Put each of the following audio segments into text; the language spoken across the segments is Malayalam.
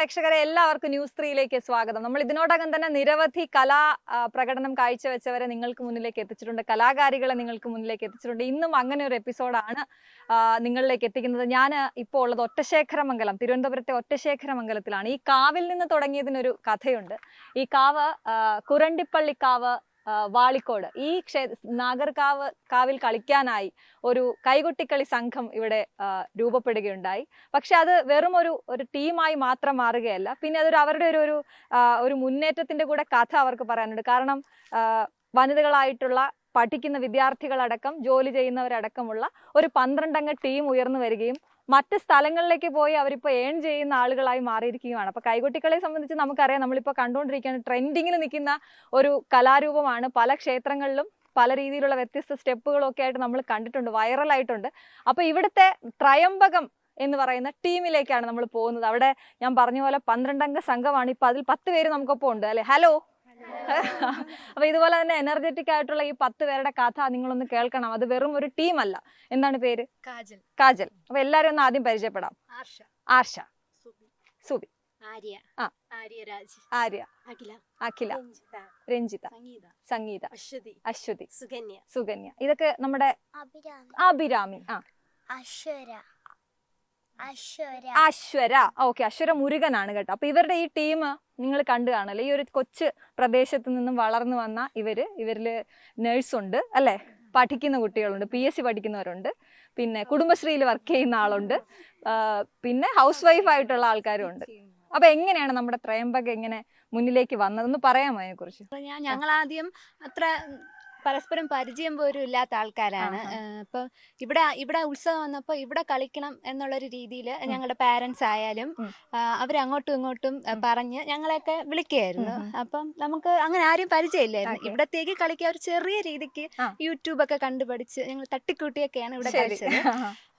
പ്രേക്ഷകരെ എല്ലാവർക്കും ന്യൂസ് 3യിലേക്ക് സ്വാഗതം. നമ്മൾ ഇതിനോടകം തന്നെ നിരവധി കലാ പ്രകടനം കാഴ്ചവെച്ചവരെ നിങ്ങൾക്ക് മുന്നിലേക്ക് എത്തിച്ചിട്ടുണ്ട്, കലാകാരികളെ നിങ്ങൾക്ക് മുന്നിലേക്ക് എത്തിച്ചിട്ടുണ്ട്. ഇന്നും അങ്ങനെ ഒരു എപ്പിസോഡാണ് നിങ്ങളിലേക്ക് എത്തിക്കുന്നത്. ഞാൻ ഇപ്പോൾ ഉള്ളത് ഒറ്റശേഖരമംഗലം, തിരുവനന്തപുരത്തെ ഒറ്റശേഖരമംഗലത്തിലാണ്. ഈ കാവിൽ നിന്ന് തുടങ്ങിയതിനൊരു കഥയുണ്ട്. ഈ കാവ് കുരണ്ടിപ്പള്ളിക്കാവ് വാളിക്കോട് ഈ കാവിൽ കളിക്കാനായി ഒരു കൈകൊട്ടിക്കളി സംഘം ഇവിടെ രൂപപ്പെടുകയുണ്ടായി. പക്ഷെ അത് വെറും ഒരു ടീമായി മാത്രം മാറുകയല്ല, പിന്നെ അതൊരു അവരുടെ ഒരു മുന്നേറ്റത്തിന്റെ കൂടെ കഥ അവർക്ക് പറയാനുണ്ട്. കാരണം വനിതകളായിട്ടുള്ള പഠിക്കുന്ന വിദ്യാർത്ഥികളടക്കം ജോലി ചെയ്യുന്നവരടക്കമുള്ള ഒരു 12 അംഗ ടീം ഉയർന്നു വരികയും മറ്റ് സ്ഥലങ്ങളിലേക്ക് പോയി അവരിപ്പോൾ ഏൺ ചെയ്യുന്ന ആളുകളായി മാറിയിരിക്കുകയാണ്. അപ്പൊ കൈകൊട്ടിക്കളിയെ സംബന്ധിച്ച് നമുക്കറിയാം, നമ്മളിപ്പോൾ കണ്ടുകൊണ്ടിരിക്കുകയാണ്, ട്രെൻഡിങ്ങിൽ നിൽക്കുന്ന ഒരു കലാരൂപമാണ്. പല ക്ഷേത്രങ്ങളിലും പല രീതിയിലുള്ള വ്യത്യസ്ത സ്റ്റെപ്പുകളൊക്കെ ആയിട്ട് നമ്മൾ കണ്ടിട്ടുണ്ട്, വൈറലായിട്ടുണ്ട്. അപ്പൊ ഇവിടുത്തെ ത്രയംബകം എന്ന് പറയുന്ന ടീമിലേക്കാണ് നമ്മൾ പോകുന്നത്. അവിടെ ഞാൻ പറഞ്ഞ പോലെ 12 അംഗ സംഘമാണ്. ഇപ്പൊ അതിൽ 10 പേര് നമുക്കൊപ്പം ഉണ്ട് അല്ലെ? ഹലോ. അപ്പൊ ഇതുപോലെ തന്നെ എനർജറ്റിക് ആയിട്ടുള്ള ഈ 10 പേരുടെ കഥ നിങ്ങളൊന്ന് കേൾക്കണം. അത് വെറും ഒരു ടീം അല്ല. എന്താണ് പേര്? കാജൽ. അപ്പൊ എല്ലാരും ഒന്ന് ആദ്യം പരിചയപ്പെടാം. ആർഷ, സുബി, ആര്യ, അഖില, രഞ്ജിത, സംഗീത, അശ്വതി, സുകന്യ. ഇതൊക്കെ നമ്മുടെ അഭിരാമി, അശ്വര. ഓക്കെ, അശ്വര മുരുകനാണ് കേട്ടോ. അപ്പൊ ഇവരുടെ ഈ ടീം നിങ്ങൾ കണ്ടു കാണല്ലേ? ഈ ഒരു കൊച്ചു പ്രദേശത്ത് നിന്നും വളർന്നു വന്ന ഇവരില് നേഴ്സുണ്ട് അല്ലെ, പഠിക്കുന്ന കുട്ടികളുണ്ട്, PSC പഠിക്കുന്നവരുണ്ട്, പിന്നെ കുടുംബശ്രീയിൽ വർക്ക് ചെയ്യുന്ന ആളുണ്ട്, പിന്നെ ഹൗസ് വൈഫ് ആയിട്ടുള്ള ആൾക്കാരും ഉണ്ട്. അപ്പൊ എങ്ങനെയാണ് നമ്മുടെ ത്രയംബക എങ്ങനെ മുന്നിലേക്ക് വന്നതെന്ന് പറയാമോ അതിനെ കുറിച്ച്? ഞങ്ങൾ ആദ്യം അത്ര പരസ്പരം പരിചയം പോലും ഇല്ലാത്ത ആൾക്കാരാണ്. അപ്പൊ ഇവിടെ ഉത്സവം വന്നപ്പോ ഇവിടെ കളിക്കണം എന്നുള്ളൊരു രീതിയിൽ ഞങ്ങളുടെ പാരന്റ്സ് ആയാലും അവരങ്ങോട്ടും ഇങ്ങോട്ടും പറഞ്ഞ് ഞങ്ങളെയൊക്കെ വിളിക്കുകയായിരുന്നു. അപ്പം നമുക്ക് അങ്ങനെ ആരും പരിചയമില്ലായിരുന്നു. ഇവിടത്തേക്ക് കളിക്കാൻ ഒരു ചെറിയ രീതിക്ക് യൂട്യൂബൊക്കെ കണ്ടുപഠിച്ച് ഞങ്ങൾ തട്ടിക്കൂട്ടിയൊക്കെയാണ് ഇവിടെ കളിച്ചത്.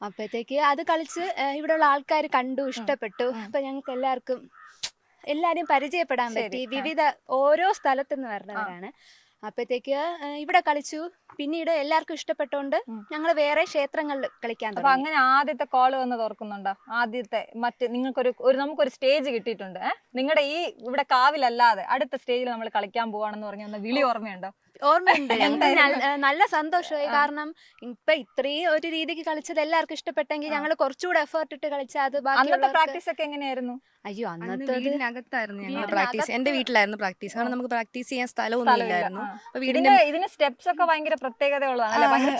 അപ്പോഴത്തേക്ക് അത് കളിച്ച് ഇവിടെയുള്ള ആൾക്കാർ കണ്ടു, ഇഷ്ടപ്പെട്ടു. അപ്പൊ ഞങ്ങൾക്ക് എല്ലാരും പരിചയപ്പെടാൻ പറ്റി. വിവിധ ഓരോ സ്ഥലത്തുനിന്ന് വരുന്നവരാണ്. അപ്പോഴത്തേക്ക് ഇവിടെ കളിച്ചു. പിന്നീട് എല്ലാവർക്കും ഇഷ്ടപ്പെട്ടോണ്ട് ഞങ്ങൾ വേറെ ക്ഷേത്രങ്ങളിൽ കളിക്കാൻ തുടങ്ങി. അപ്പൊ അങ്ങനെ ആദ്യത്തെ കോള് വന്നത് ഓർക്കുന്നുണ്ടോ? ആദ്യത്തെ നമുക്കൊരു സ്റ്റേജ് കിട്ടിയിട്ടുണ്ട്. നിങ്ങളുടെ ഈ ഇവിടെ കാവിലല്ലാതെ അടുത്ത സ്റ്റേജിൽ നമ്മൾ കളിക്കാൻ പോവാണെന്ന് പറഞ്ഞ വിളി ഓർമ്മയുണ്ടോ? ഓർമ്മയുണ്ട്. നല്ല സന്തോഷമായി. കാരണം ഇപ്പൊ ഇത്രയും ഒരു രീതിക്ക് കളിച്ചത് എല്ലാവർക്കും ഇഷ്ടപ്പെട്ടെങ്കിൽ ഞങ്ങൾ കുറച്ചുകൂടെ എഫേർട്ട് ഇട്ട് കളിച്ചാൽ അത് പ്രാക്ടീസ് ഒക്കെ എങ്ങനെയായിരുന്നു? അയ്യോ, അന്നത്തെ പ്രാക്ടീസ് എന്റെ വീട്ടിലായിരുന്നു പ്രാക്ടീസ്. കാരണം നമുക്ക് പ്രാക്ടീസ് ചെയ്യാൻ സ്ഥലമൊന്നും ഇല്ലായിരുന്നു. ഇതിന് സ്റ്റെപ്സ് ഒക്കെ ഭയങ്കര പ്രത്യേകതയുള്ളതാണ്,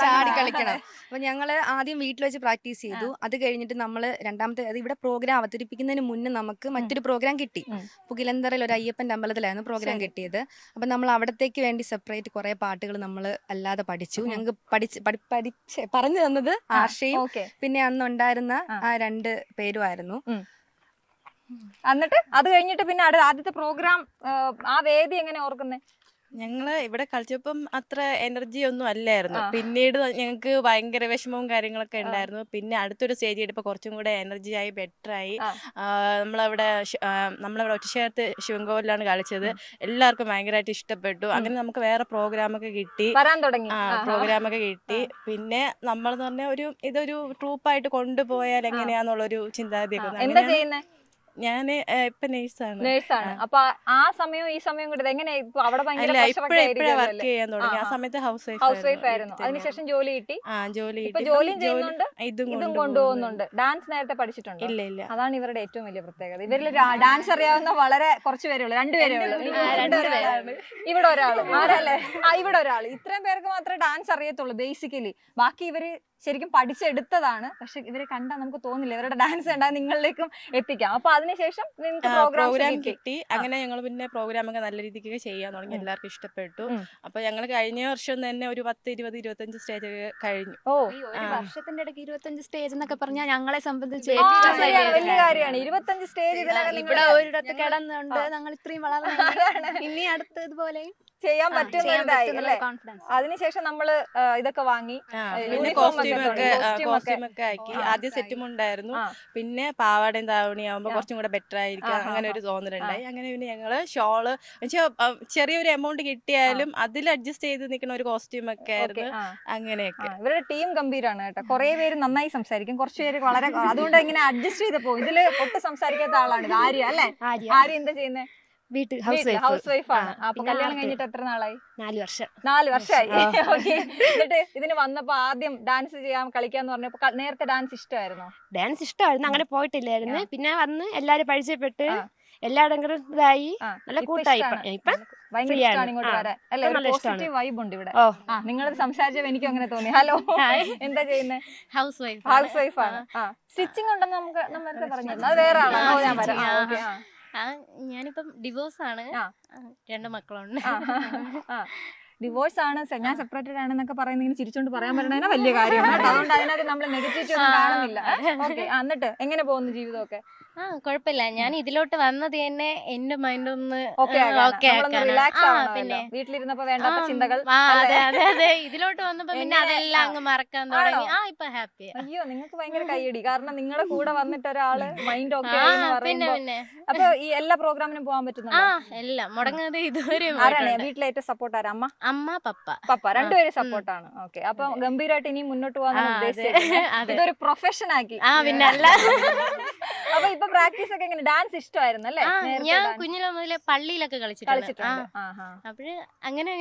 ചാടി കളിക്കണം. അപ്പൊ ഞങ്ങള് ആദ്യം വീട്ടിൽ വെച്ച് പ്രാക്ടീസ് ചെയ്തു. അത് കഴിഞ്ഞിട്ട് നമ്മള് രണ്ടാമത്തെ ഇവിടെ പ്രോഗ്രാം അവതരിപ്പിക്കുന്നതിന് മുന്നേ നമുക്ക് മറ്റൊരു പ്രോഗ്രാം കിട്ടി. പുകിലന്തറയിൽ ഒരു അയ്യപ്പന്റെ അമ്പലത്തിലായിരുന്നു പ്രോഗ്രാം കിട്ടിയത്. അപ്പൊ നമ്മൾ അവിടത്തേക്ക് വേണ്ടി സെപ്പറേറ്റ് കുറെ പാട്ടുകൾ നമ്മൾ അല്ലാതെ പഠിച്ചു. ഞങ്ങൾക്ക് പറഞ്ഞു തന്നത് ആർഷയും പിന്നെ അന്നുണ്ടായിരുന്ന ആ 2 പേരുമായിരുന്നു. എന്നിട്ട് അത് കഴിഞ്ഞിട്ട് പിന്നെ ആദ്യത്തെ പ്രോഗ്രാം ആ വേദി എങ്ങനെ ഓർക്കുന്നേ? ഞങ്ങള് ഇവിടെ കളിച്ചപ്പം അത്ര എനർജി ഒന്നും അല്ലായിരുന്നു. പിന്നീട് ഞങ്ങൾക്ക് ഭയങ്കര വിഷമവും കാര്യങ്ങളൊക്കെ ഉണ്ടായിരുന്നു. പിന്നെ അടുത്തൊരു സ്റ്റേജ് കിട്ടിയപ്പോൾ കുറച്ചും കൂടെ എനർജി ആയി, ബെറ്റർ ആയി. നമ്മളവിടെ ഒറ്റശേഖരത്ത് ശിവൻകോവിലാണ് കളിച്ചത്. എല്ലാവർക്കും ഭയങ്കരമായിട്ട് ഇഷ്ടപ്പെട്ടു. അങ്ങനെ നമുക്ക് വേറെ പ്രോഗ്രാമൊക്കെ കിട്ടി. പിന്നെ നമ്മളെന്ന് പറഞ്ഞാൽ ഇതൊരു ട്രൂപ്പായിട്ട് കൊണ്ടുപോയാൽ എങ്ങനെയാന്നുള്ളൊരു ചിന്താഗതിയൊക്കെ. ഞാന് ഇപ്പൊ നേഴ്സാണ്. അപ്പൊ ആ സമയം ഈ സമയം കൂടെ എങ്ങനെ അവിടെ വർക്ക് ചെയ്യാൻ തുടങ്ങി? ആ സമയത്ത് ഹൗസ് വൈഫ് ആയിരുന്നു. അതിനുശേഷം ജോലി കിട്ടി. ജോലിയും ചെയ്യുന്നുണ്ട്, ഇതും കൊണ്ടുപോകുന്നുണ്ട്. ഡാൻസ് നേരത്തെ പഠിച്ചിട്ടുണ്ട്? ഇല്ല. അതാണ് ഇവരുടെ ഏറ്റവും വലിയ പ്രത്യേകത. ഇവരിൽ ഡാൻസ് അറിയാവുന്ന വളരെ കുറച്ച് പേരേ ഉള്ളൂ. 2 പേരേ ഉള്ളൂ. ഇവിടെ ഒരാള് ആരല്ലേ? ഇവിടെ ഒരാള്. ഇത്രയും പേർക്ക് മാത്രമേ ഡാൻസ് അറിയത്തുള്ളൂ ബേസിക്കലി. ബാക്കി ഇവര് ശരിക്കും പഠിച്ചെടുത്തതാണ്. പക്ഷെ ഇവരെ കണ്ടാൽ നമുക്ക് തോന്നില്ല, ഇവരുടെ ഡാൻസ് കണ്ടാൽ നിങ്ങളിലേക്കും എത്തിക്കാം. അപ്പൊ അതിനുശേഷം പ്രോഗ്രാം കിട്ടി. അങ്ങനെ ഞങ്ങൾ പിന്നെ പ്രോഗ്രാം ഒക്കെ നല്ല രീതിക്ക് ചെയ്യാൻ തുടങ്ങി. എല്ലാവർക്കും ഇഷ്ടപ്പെട്ടു. അപ്പൊ ഞങ്ങൾ കഴിഞ്ഞ വർഷം തന്നെ ഒരു 10, 20, 25 സ്റ്റേജ് ഒക്കെ കഴിഞ്ഞു. വർഷത്തിന്റെ ഇടയ്ക്ക് 25 സ്റ്റേജ് എന്നൊക്കെ പറഞ്ഞാൽ ഞങ്ങളെ സംബന്ധിച്ച് വലിയ കാര്യമാണ്. 25 സ്റ്റേജ് ഇവിടെ ഒരിടത്ത് കിടന്നുണ്ട്. ഞങ്ങൾ ഇത്രയും വളർന്നു. ഇനി അടുത്ത് ഇതുപോലെ ചെയ്യാൻ പറ്റുന്ന ഇതായി അല്ലേ? കോൺഫിഡൻസ്. അതിനുശേഷം നമ്മള് ഇതൊക്കെ വാങ്ങി പിന്നെ uniform ഒക്കെ കോസ്റ്റ്യൂം ഒക്കെ ആക്കി. ആദ്യം സെറ്റും ഉണ്ടായിരുന്നു, പിന്നെ പാവാടയും താവണി ആവുമ്പോ കുറച്ചും കൂടെ ബെറ്റർ ആയിരിക്കും അങ്ങനെ ഒരു തോന്നലുണ്ടായി. അങ്ങനെ പിന്നെ ഞങ്ങള് ഷോള് ചെറിയൊരു എമൗണ്ട് കിട്ടിയാലും അതിൽ അഡ്ജസ്റ്റ് ചെയ്ത് നിൽക്കുന്ന ഒരു കോസ്റ്റ്യൂം ഒക്കെ ആയിരുന്നു. അങ്ങനെയൊക്കെ ഇവരുടെ ടീം ഗംഭീരാണ് കേട്ടോ. കുറെ പേര് നന്നായി സംസാരിക്കും, കുറച്ച് പേര് വളരെ അതുകൊണ്ട് ഇങ്ങനെ അഡ്ജസ്റ്റ് ചെയ്തപ്പോ ഇതില് ഒട്ടും സംസാരിക്കാത്ത ആളാണ് ആര്യ അല്ലേ? ആര്യ എന്താ ചെയ്യുന്നത്? വീട്ടിൽ ഹൗസ് വൈഫ് ആണ്. അപ്പൊ കല്യാണം കഴിഞ്ഞിട്ട് എത്ര നാളായി? 4 വർഷം. 4 വർഷമായി. എന്നിട്ട് ഇതിന് വന്നപ്പോ ആദ്യം ഡാൻസ് ചെയ്യാൻ കളിക്കാന്ന് പറഞ്ഞപ്പോ നേരത്തെ ഡാൻസ് ഇഷ്ടമായിരുന്നോ? ഡാൻസ് ഇഷ്ടമായിരുന്നു, അങ്ങനെ പോയിട്ടില്ലായിരുന്നു. പിന്നെ വന്ന് എല്ലാരും പരിചയപ്പെട്ട് എല്ലായിടങ്ങളും ഇതായി, നല്ല കൂട്ടായി. ഇപ്പൊ ഭയങ്കര ഇഷ്ടമാണ് ഇങ്ങോട്ട് വരാൻ അല്ലെ? പോസിറ്റീവ് വൈബ് ഉണ്ട് ഇവിടെ. നിങ്ങളത് സംസാരിച്ചപ്പോ എനിക്കും അങ്ങനെ തോന്നി. ഹലോ, എന്താ ചെയ്യുന്നത്? House wife. ഹൗസ് വൈഫ് ആണ്. സ്റ്റിച്ചിങ് ഉണ്ടെന്ന് നമുക്ക് നേരത്തെ പറഞ്ഞിരുന്നു. അത് വേറെ ആണോ? ഞാൻ വരാം. ഞാനിപ്പം ഡിവോഴ്സ് ആണ്, 2 മക്കളുണ്ട്. ഡിവോഴ്സ് ആണ്, ഞാൻ സെപ്പറേറ്റഡ് ആണെന്നൊക്കെ പറയുന്നത് ഇങ്ങനെ ചിരിച്ചോണ്ട് പറയാൻ പറ്റണ വലിയ കാര്യമാണ്. അതുകൊണ്ട് അതിനകത്ത് നമ്മൾ നെഗറ്റിവിറ്റി ഒന്നും കാണുന്നില്ല. ഓക്കെ, എന്നിട്ട് എങ്ങനെ പോകുന്നു ജീവിതമൊക്കെ? കുഴപ്പമില്ല. ഞാൻ ഇതിലോട്ട് വന്നത് തന്നെ എന്റെ മൈൻഡ് ഒന്ന് റിലാക്സ് ആവണമല്ലോ. വീട്ടിലിരുന്നപ്പോ വേണ്ടാത്ത ചിന്തകൾ. അതെ, ഇതിലോട്ട് വന്നപ്പോ പിന്നെ അതെല്ലാം അങ്ങ് മറക്കാൻ തുടങ്ങി. ഇപ്പൊ ഹാപ്പി. അയ്യോ, നിങ്ങൾക്ക് ഭയങ്കര കൈയടി. കാരണം നിങ്ങളുടെ കൂടെ വന്നിട്ട് ഒരാള് മൈൻഡ് ഓക്കെ. പിന്നെ അപ്പൊ ഈ എല്ലാ പ്രോഗ്രാമിനും പോകാൻ പറ്റുന്നുണ്ടോ? എല്ലാം മുടങ്ങാതെ ഇതുവരെ. ആരാണ് വീട്ടിലെ ഏറ്റവും സപ്പോർട്ട്? ആരാ? അമ്മ പപ്പ രണ്ടുപേരും സപ്പോർട്ടാണ്. ഓക്കെ, അപ്പൊ ഗംഭീരമായിട്ട് ഇനി മുന്നോട്ട് പോകാൻ ഉദ്ദേശിച്ചത് ഇതൊരു പ്രൊഫഷൻ ആക്കി. പിന്നെ അല്ല. അപ്പൊ ഇപ്പൊ പ്രാക്ടീസ് ഒക്കെ എങ്ങനെ? ഡാൻസ് ഇഷ്ടമായിരുന്നു അല്ലേ? ഞാൻ കുഞ്ഞിലെ മുതലേ പള്ളിയിലൊക്കെ കളിച്ചിട്ടുണ്ട്. അപ്പോഴ് അങ്ങനെ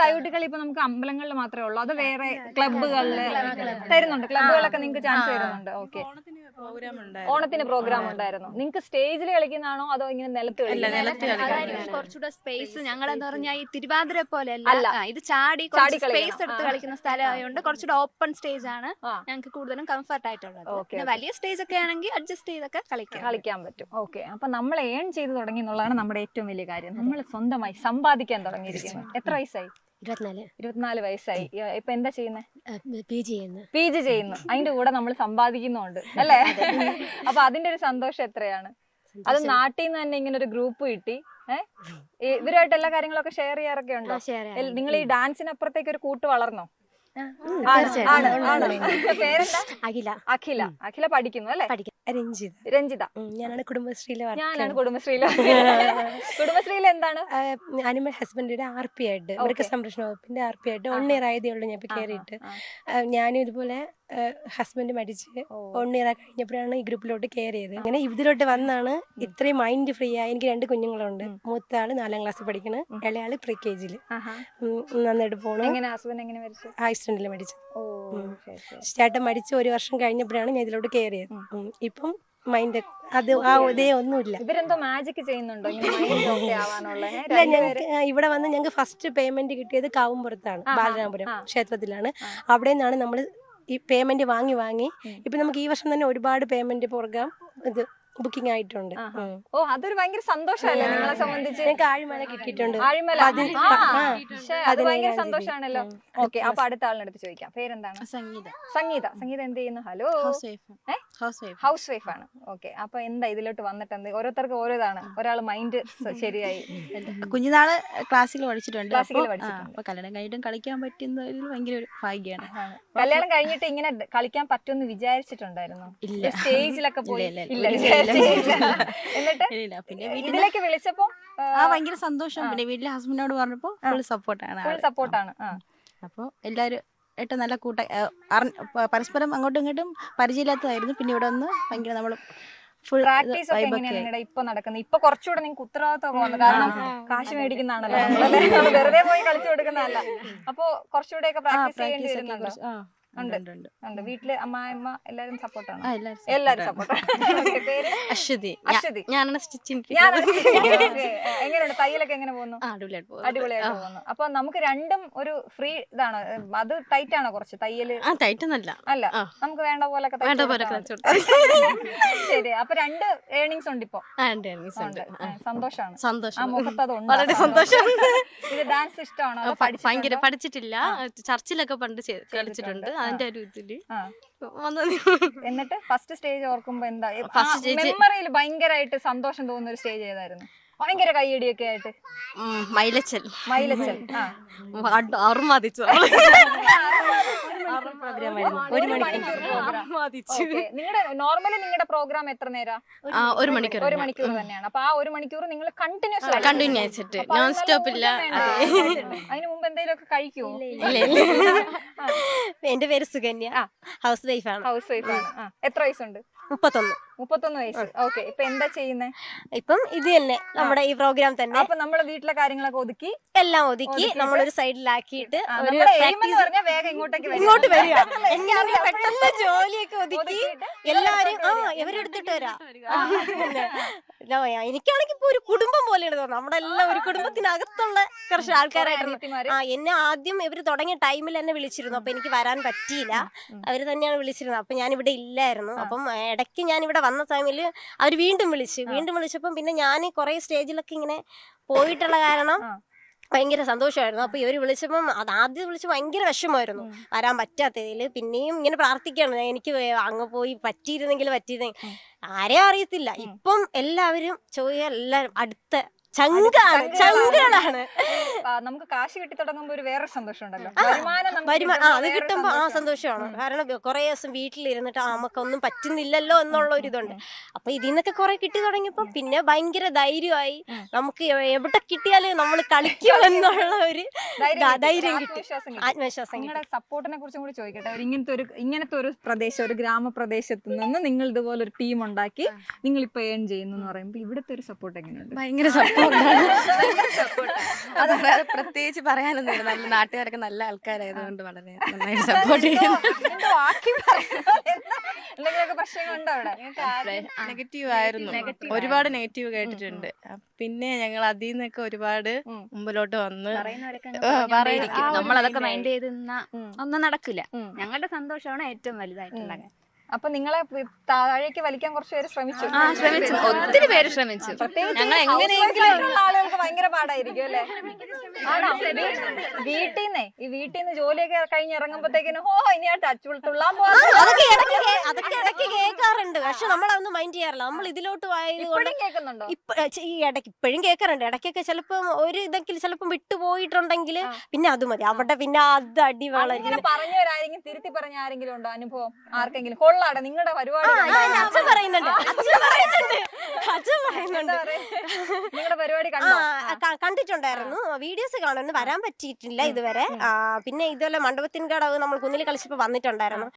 കൈകൊട്ടിക്കളി ഇപ്പൊ നമുക്ക് അമ്പലങ്ങളിൽ മാത്രമേ ഉള്ളൂ, അത് വേറെ ക്ലബ്ബുകളില് തരുന്നുണ്ട്? ക്ലബ്ബുകളൊക്കെ നിങ്ങൾക്ക് ചാൻസ് തരുന്നുണ്ട്. ഓക്കെ, ഓണത്തിന് പ്രോഗ്രാം ഉണ്ടായിരുന്നു. നിങ്ങൾക്ക് സ്റ്റേജിൽ കളിക്കുന്നതാണോ അതോ ഇങ്ങനെ നിലത്ത് കളിക്കുന്നതാണോ? കുറച്ചുകൂടെ സ്പേസ്. ഞങ്ങളെന്ന് പറഞ്ഞാൽ ഈ തിരുവാതിര പോലെ അല്ല, ഇത് ചാടി സ്പേസ് എടുത്ത് കളിക്കുന്ന സ്ഥലമായതുകൊണ്ട് കുറച്ചുകൂടെ ഓപ്പൺ സ്റ്റേജ് ആണ് ഞങ്ങൾക്ക് കൂടുതലും കംഫർട്ട് ആയിട്ടുള്ളത്. പിന്നെ വലിയ സ്റ്റേജ് ഒക്കെ ആണെങ്കിൽ അഡ്ജസ്റ്റ് ചെയ്തൊക്കെ കളിക്കാൻ പറ്റും. ഓക്കെ, അപ്പൊ നമ്മൾ ഏൺ ചെയ്ത് തുടങ്ങി എന്നുള്ളതാണ് നമ്മുടെ ഏറ്റവും വലിയ കാര്യം. നമ്മൾ സ്വന്തമായി സമ്പാദിക്കാൻ തുടങ്ങിയിരിക്കുന്നു. എത്ര വയസ്സായി? 24 വയസ്സായി. ഇപ്പൊ എന്താ ചെയ്യുന്നത്? പി ജി ചെയ്യുന്നു. അതിന്റെ കൂടെ നമ്മൾ സമ്പാദിക്കുന്നുണ്ട് അല്ലേ? അപ്പൊ അതിന്റെ ഒരു സന്തോഷം എത്രയാണ്? അത് നാട്ടിൽ നിന്ന് തന്നെ ഇങ്ങനെ ഒരു ഗ്രൂപ്പ് കിട്ടി. ഇവരുമായിട്ട് എല്ലാ കാര്യങ്ങളൊക്കെ ഷെയർ ചെയ്യാറൊക്കെ ഉണ്ടോ? നിങ്ങൾ ഈ ഡാൻസിനപ്പുറത്തേക്ക് ഒരു കൂട്ട് വളർന്നോ? പേരെന്താ? അഖില പഠിക്കുന്നു അല്ലേ? രഞ്ജിത. ഞാനാണ് കുടുംബശ്രീയിലെ കുടുംബശ്രീയിൽ എന്താണ്? ഞാനും ഹസ്ബൻഡിന്റെ RP ആയിട്ട്, മൃഗസംരക്ഷണ വകുപ്പിന്റെ RP ആയിട്ട് 1 ഇയർ ആയതേ ഉള്ളൂ ഞാൻ ഇപ്പൊ കയറിയിട്ട്. ഞാനും ഇതുപോലെ ഹസ്ബൻഡ് മരിച്ച് 1 ഇയർ കഴിഞ്ഞപ്പോഴാണ് ഈ ഗ്രൂപ്പിലോട്ട് കയറിയത്. അങ്ങനെ ഇതിലോട്ട് വന്നാണ് ഇത്രയും മൈൻഡ് ഫ്രീ ആയി. എനിക്ക് 2 കുഞ്ഞുങ്ങളുണ്ട്. മൂത്ത ആള് 4ാം ക്ലാസ്സിൽ പഠിക്കണ്, ഇളയാള് pre-KG. നന്നായിട്ട് പോണു. ആക്സിഡന്റിൽ മരിച്ചു. ചേട്ടൻ മരിച്ച് 1 വർഷം കഴിഞ്ഞപ്പോഴാണ് ഞാൻ ഇതിലോട്ട് കയറിയത്. ഇപ്പം മൈൻഡ് അതേ ഒന്നുമില്ല. ഇവരെന്തോ മാജിക് ചെയ്യുന്നുണ്ടോ? ഇല്ല, ഞങ്ങൾക്ക് ഇവിടെ വന്ന് ഞങ്ങൾക്ക് ഫസ്റ്റ് പേയ്മെന്റ് കിട്ടിയത് കാവുംപുറത്താണ്, ബാലരാമപുരം ക്ഷേത്രത്തിലാണ്. അവിടെ നിന്നാണ് നമ്മൾ ഈ പേയ്മെന്റ് വാങ്ങി ഇപ്പൊ നമുക്ക് ഈ വർഷം തന്നെ ഒരുപാട് പേയ്മെന്റ് പ്രോഗ്രാം ഇത് ബുക്കിംഗ് ആയിട്ടുണ്ട്. അതൊരു ഭയങ്കര സന്തോഷമല്ലേ നിങ്ങളെ സംബന്ധിച്ച്? ഞങ്ങൾക്ക് ആഴിമല കിട്ടിയിട്ടുണ്ട്. അത് ഭയങ്കര സന്തോഷമാണല്ലോ. ഓക്കെ, അപ്പൊ അടുത്ത ആളിനടുത്ത് ചോദിക്കാം. പേരെന്താണ്? സംഗീത എന്ത് ചെയ്യുന്നു? ഹലോ, ഹൗസ് വൈഫ് ആണ്. ഓക്കെ, അപ്പൊ എന്താ ഇതിലോട്ട് വന്നിട്ട് എന്ത്? ഓരോരുത്തർക്ക് ഓരോതാണ്. ഒരാള് മൈൻഡ് ശരിയായി. കുഞ്ഞുനാള് ക്ലാസിക്കൽ പഠിച്ചിട്ടുണ്ട്. അപ്പൊ കല്യാണം കഴിഞ്ഞിട്ടും കളിക്കാൻ പറ്റുന്നതിൽ ഭയങ്കര ഒരു ഭാഗ്യമാണ്. കല്യാണം കഴിഞ്ഞിട്ട് ഇങ്ങനെ കളിക്കാൻ പറ്റുമെന്ന് വിചാരിച്ചിട്ടുണ്ടായിരുന്നു? ഇല്ല, സ്റ്റേജിലൊക്കെ പോയി എന്നിട്ട് പിന്നെ ഇതിലേക്ക് വിളിച്ചപ്പോ ഭയങ്കര സന്തോഷം. പിന്നെ വീട്ടിലെ ഹസ്ബൻഡിനോട് പറഞ്ഞപ്പോ ഫുൾ സപ്പോർട്ടാണ്. അപ്പൊ എല്ലാരും ഏറ്റവും നല്ല പരസ്പരം അങ്ങോട്ടും ഇങ്ങോട്ടും പരിചയമില്ലാത്തതായിരുന്നു. പിന്നെ ഇവിടെ വന്ന് ഭയങ്കര നമ്മള് പ്രാക്ടീസ് ഒക്കെ എങ്ങനെയാണ് നിങ്ങളുടെ ഇപ്പൊ നടക്കുന്നത്? ഇപ്പൊ കുറച്ചുകൂടെ നിങ്ങൾക്ക് ഉത്തരവാദിത്തം വന്നു, കാരണം കാശ് മേടിക്കുന്നതാണല്ലോ, വെറുതെ പോയി കളിച്ചു കൊടുക്കുന്നതല്ല. അപ്പൊ കുറച്ചുകൂടെ ഒക്കെ പ്രാക്ടീസ് ചെയ്യേണ്ടി വരുന്നുണ്ടോ? ഉണ്ട്. വീട്ടില് അമ്മ എല്ലാരും സപ്പോർട്ടാണ്? എല്ലാരും സപ്പോർട്ടാണ്. ഞാനാണ് സ്റ്റിച്ചിങ്. എങ്ങനെയുണ്ട് തയ്യലൊക്കെ? എങ്ങനെ പോകുന്നു? അടിപൊളിയായിട്ട് പോകുന്നു. അപ്പൊ നമുക്ക് രണ്ടും ഒരു ഫ്രീ ഇതാണ്. അത് ടൈറ്റ് ആണോ കുറച്ച് തയ്യല്? അല്ല, നമുക്ക് വേണ്ട പോലൊക്കെ. ശരി, അപ്പൊ 2 ഏർണിങ്സ് ഉണ്ട് ഇപ്പൊ. സന്തോഷാണ്. ആ മുഖത്ത് അതുണ്ട്. വളരെ സന്തോഷം. ഇത് ഡാൻസ് ഇഷ്ടമാണോ? ഭയങ്കര പഠിച്ചിട്ടില്ല, ചർച്ചിലൊക്കെ പണ്ട് കളിച്ചിട്ടുണ്ട്. അതിന്റെ ഒരു ഇതില് എന്നിട്ട് ഫസ്റ്റ് സ്റ്റേജ് ഓർക്കുമ്പോ എന്താ മെമ്മറിയിൽ ഭയങ്കരമായിട്ട് സന്തോഷം തോന്നുന്ന ഒരു സ്റ്റേജ് ഏതായിരുന്നു? ഭയങ്കര കൈയടിയൊക്കെ ആയിട്ട്? മൈലച്ചൽ മൈലച്ചൽ. ആ. അറുമാതിച്ചു ഒരു മണിക്കൂർ program. Okay. നോർമലി നിങ്ങളുടെ പ്രോഗ്രാം എത്ര നേരം? 1 മണിക്കൂർ 1 മണിക്കൂർ തന്നെയാണ്. അപ്പൊ ആ 1 മണിക്കൂർ നിങ്ങൾ കണ്ടിന്യൂസ് കണ്ടിന്യൂസ് നോൺ സ്റ്റോപ്പ് ഇല്ല. അതിന് മുമ്പ് എന്തെങ്കിലും ഒക്കെ കഴിക്കുമോ? എന്റെ പേര് സുകന്യ, ഹൗസ് വൈഫാണ്. ഹൗസ് വൈഫ് ആണ്. എത്ര വയസ്സുണ്ട്? 31 വയസ്സ്. ഓക്കെ. ഇപ്പൊ എന്താ ചെയ്യുന്നേ? ഇപ്പം ഇത് തന്നെ നമ്മുടെ ഈ പ്രോഗ്രാം തന്നെ അപ്പൊ നമ്മള് വീട്ടിലെ കാര്യങ്ങളൊക്കെ ഒതുക്കി എല്ലാം ഒതുക്കി നമ്മളൊരു സൈഡിലാക്കിയിട്ട് വേഗം ഇങ്ങോട്ട് വരിക. എങ്ങനെയാണെങ്കിലും പെട്ടെന്ന് ജോലിയൊക്കെ ഒതുക്കി എല്ലാരും ഇവരെടുത്തിട്ട് വരാം. എനിക്കാണെങ്കിൽ ഇപ്പൊ ഒരു കുടുംബം പോലെയാണ് തോന്നുന്നത്. നമ്മുടെ എല്ലാം ഒരു കുടുംബത്തിനകത്തുള്ള കുറച്ച് ആൾക്കാരായിട്ട്. എന്നെ ആദ്യം ഇവര് തുടങ്ങിയ ടൈമിൽ എന്നെ വിളിച്ചിരുന്നു. അപ്പൊ എനിക്ക് വരാൻ പറ്റിയില്ല. അവര് തന്നെയാണ് വിളിച്ചിരുന്നത്. അപ്പൊ ഞാൻ ഇവിടെ ഇല്ലായിരുന്നു. അപ്പം ഇടയ്ക്ക് ഞാൻ ഇവിടെ വന്ന ടൈമില് അവർ വീണ്ടും വിളിച്ചപ്പം പിന്നെ ഞാൻ കുറെ സ്റ്റേജിലൊക്കെ ഇങ്ങനെ പോയിട്ടുള്ള കാരണം ഭയങ്കര സന്തോഷമായിരുന്നു. അപ്പൊ ഇവര് വിളിച്ചപ്പം ആദ്യം വിളിച്ചപ്പോൾ ഭയങ്കര വിഷമമായിരുന്നു വരാൻ പറ്റാത്തതിൽ. പിന്നെയും ഇങ്ങനെ പ്രാർത്ഥിക്കണം എനിക്ക് അങ്ങ് പോയി പറ്റിയിരുന്നെങ്കിൽ ആരെയും അറിയത്തില്ല. ഇപ്പം എല്ലാവരും എല്ലാവരും അടുത്ത ചങ്കളാണ്. നമുക്ക് കാശ് കിട്ടി തുടങ്ങുമ്പോ ഒരു വേറെ സന്തോഷം ഉണ്ടല്ലോ. അത് കിട്ടുമ്പോ സന്തോഷമാണ്. കാരണം കുറെ ദിവസം വീട്ടിലിരുന്നിട്ട് നമുക്കൊന്നും പറ്റുന്നില്ലല്ലോ എന്നുള്ള ഒരു ഇതുണ്ട്. അപ്പൊ ഇതിൽ നിന്നൊക്കെ കുറെ കിട്ടി തുടങ്ങിയപ്പോ പിന്നെ ഭയങ്കര ധൈര്യമായി. നമുക്ക് എവിടെ കിട്ടിയാലും നമ്മൾ കളിക്കും എന്നുള്ള ഒരു ധൈര്യം കിട്ടി, ആത്മവിശ്വാസം. നിങ്ങളുടെ സപ്പോർട്ടിനെ കുറിച്ചും കൂടി ചോദിക്കട്ടെ. ഇങ്ങനത്തെ ഒരു പ്രദേശം, ഒരു ഗ്രാമപ്രദേശത്ത് നിന്ന് നിങ്ങൾ ഇതുപോലെ ഒരു ടീം ഉണ്ടാക്കി നിങ്ങൾ ഇപ്പൊ ഏൺ ചെയ്യുന്നു എന്ന് പറയുമ്പോൾ ഇവിടുത്തെ ഒരു സപ്പോർട്ട് എങ്ങനെയുണ്ട്? ഭയങ്കര സപ്പോർട്ടാണ്. അത് പ്രത്യേകിച്ച് പറയാനൊന്നുമില്ല. നല്ല നാട്ടുകാരൊക്കെ നല്ല ആൾക്കാരായതുകൊണ്ട് വളരെ നന്നായിട്ട് സപ്പോർട്ട് ചെയ്യുന്നു. നെഗറ്റീവ് ആയിരുന്നു, ഒരുപാട് നെഗറ്റീവ് കേട്ടിട്ടുണ്ട്. പിന്നെ ഞങ്ങൾ അതിൽ നിന്നൊക്കെ ഒരുപാട് മുമ്പിലോട്ട് വന്ന് നമ്മളതൊക്കെ മൈൻഡ് ചെയ്ത് ഒന്നും നടക്കില്ല. ഞങ്ങളുടെ സന്തോഷമാണ് ഏറ്റവും വലുതായിട്ടുള്ളത്. അപ്പൊ നിങ്ങളെ താഴേക്ക് വലിക്കാൻ കുറച്ച് പേര് ശ്രമിച്ചു. ഒത്തിരി പേര് ശ്രമിച്ചു. ഞങ്ങൾ എങ്ങനെയെങ്കിലും ആളുകൾക്ക് ഭയങ്കര പാടായിരിക്കും അല്ലെ? വീട്ടിൽ നിന്ന് ജോലിയൊക്കെ കഴിഞ്ഞ് ഇറങ്ങുമ്പോഴത്തേക്കിനും ഇനി തുള്ളാൻ അതൊക്കെ ഇടയ്ക്ക് കേൾക്കാറുണ്ട്. പക്ഷെ നമ്മളതൊന്നും മൈൻഡ് ചെയ്യാറില്ല. നമ്മൾ ഇതിലോട്ട് കേൾക്കുന്നുണ്ടോ? ഈ ഇടയ്ക്ക് ഇപ്പോഴും കേൾക്കാറുണ്ട്. ഇടയ്ക്കൊക്കെ ചിലപ്പം ഒരു ഇതെങ്കിലും ചിലപ്പം വിട്ടുപോയിട്ടുണ്ടെങ്കിൽ പിന്നെ അത് മതി. അവിടെ പിന്നെ അത് അടിവളരും പറഞ്ഞവരാരെങ്കിലും തിരുത്തി പറഞ്ഞ ആരെങ്കിലും ഉണ്ടോ അനുഭവം? ആർക്കെങ്കിലും കൊള്ളാടെ നിങ്ങളുടെ പരിപാടി അച്ഛൻ പറയുന്നുണ്ട് നിങ്ങളുടെ പരിപാടി കണ്ടിട്ടുണ്ടായിരുന്നു. വീഡിയോസ് കാണുന്നു, വരാൻ പറ്റിയിട്ടില്ല ഇതുവരെ. പിന്നെ ഇതുപോലെ മണ്ഡപത്തിൻ കടവ് നമ്മൾ കുന്നിൽ കളിച്ചപ്പോ വന്നിട്ടുണ്ടായിരുന്നു.